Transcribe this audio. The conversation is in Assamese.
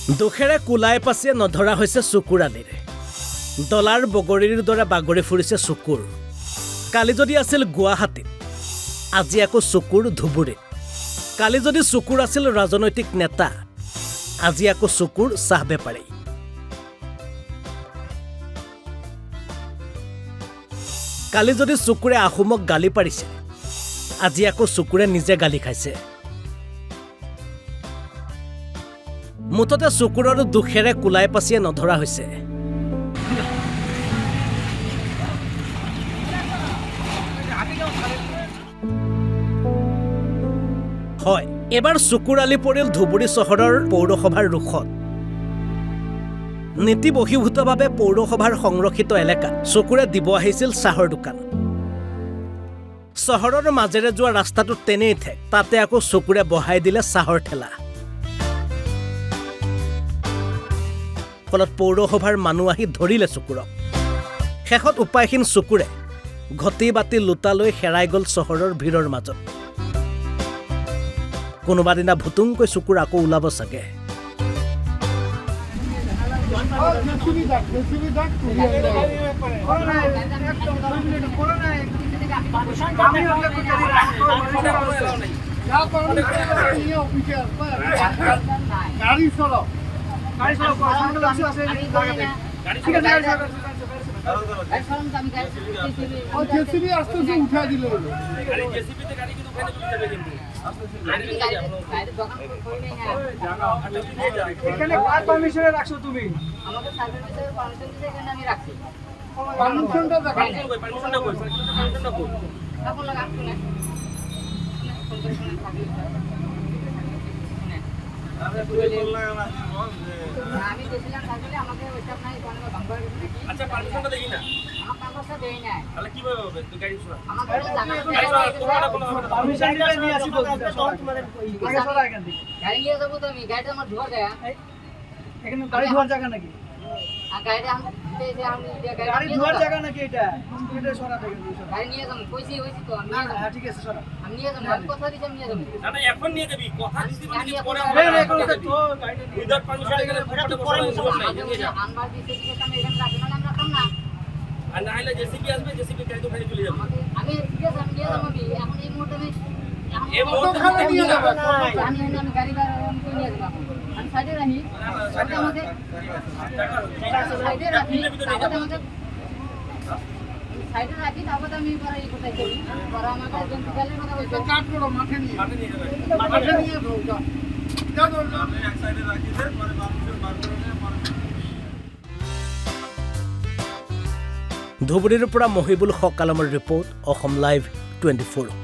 দুখেৰে কুলাই পাছিয়ে নধৰা হৈছে চকুৰালিৰে ডলাৰ বগৰীৰ দৰে বাগৰি ফুৰিছে চকুৰ কালি যদি আছিল গুৱাহাটীত আজি আকৌ চকুৰ ধুবুৰীত কালি যদি চকুৰ আছিল ৰাজনৈতিক নেতা আজি আকৌ চকুৰ চাহ বেপাৰী কালি যদি চকুৰে আহোমক গালি পাৰিছে আজি আকৌ চকুৰে নিজে গালি খাইছে মুঠতে চকুৰৰ দুখেৰে কুলাই পাছিয়ে নধৰা হৈছে হয় এবাৰ চকুৰালি পৰিল ধুবুৰী চহৰৰ পৌৰসভাৰ ৰুখত নীতি বহিৰ্ভূতভাৱে পৌৰসভাৰ সংৰক্ষিত এলেকাত চকুৰে দিব আহিছিল চাহৰ দোকান চহৰৰ মাজেৰে যোৱা ৰাস্তাটো তেনেই ঠেক তাতে আকৌ চকুৰে বহাই দিলে চাহৰ ঠেলা ফলত পৌৰসভাৰ মানুহ আহি ধৰিলে চকুৰক শেষত উপায়হীন চকুৰে ঘটি বাতি লুটালৈ হেৰাই গ'ল চহৰৰ ভিৰৰ মাজত কোনোবা দিনা ভুতুংকৈ চকুৰ আকৌ ওলাব চাগে এখানে কার পারমিশনে রাখছো তুমি আমাকে সার্ভিসের পারমিশন দিতে এখানে আমি রাখছি পারমিশনটা দেখাও পারমিশনটা কই আপন লাগা শুনে আমি দেখিলাম তাহলে আমাকে ওইটা নাই কোন বাংলা আচ্ছা পারমিশনটা দেখি না আমার পারমিশন দেই নাই তাহলে কিভাবে হবে তুই গাড়ি শুনা আমাকে পারমিশন দিলে নিয়ে আসি বলছি তোমাদের আগে সরা এখান থেকে গাড়ি নিয়ে যাবো তো আমি গাড়িটা আমার ধোয়া দেয়া এখানে গাড়ি ধোয়ার জায়গা নাকি আর গাড়িটা আমি গাড়ি ধোয়ার জায়গা নাকি এটা এটা সরা থেকে গাড়ি নিয়ে যাবো কইছি হইছি তো আমি হ্যাঁ ঠিক আছে সরা আমি নিয়ে যাবো আমি কথা দিছি আমি নিয়ে যাবো না না এখন নিয়ে যাবি কথা দিছি মানে কিছু পরে এখন তো গাড়িটা উইদাউট পারমিশন এখানে ফটো পরে আনবার দিতে দিতে আমি এখানে রাখি না আমরা কাম না আর না হলে জেসিবি আসবে জেসিবি গাড়ি তো ফেলে চলে যাবে আমি ঠিক আছে আমি নিয়ে যাবো আমি এখন এই মুহূর্তে আমি এই মুহূর্তে নিয়ে যাবে আমি গাড়ি বার নিয়ে যাবো আমি সাইডে রাখি আমাকে সাইডে রাখি আমাকে সাইডে রাখি তারপর আমি পরে এই কোথায় করি পরে আমাকে একজন গেলে কথা বলতে কাট করো মাঠে নিয়ে যাবে মাঠে নিয়ে দাও যাও যাও এক সাইডে রাখি দে পরে পারমিশন বার করে নে পরে ধুবুৰীৰ পৰা মহিবুল হক আলমৰ ৰিপৰ্ট অসম লাইভ 24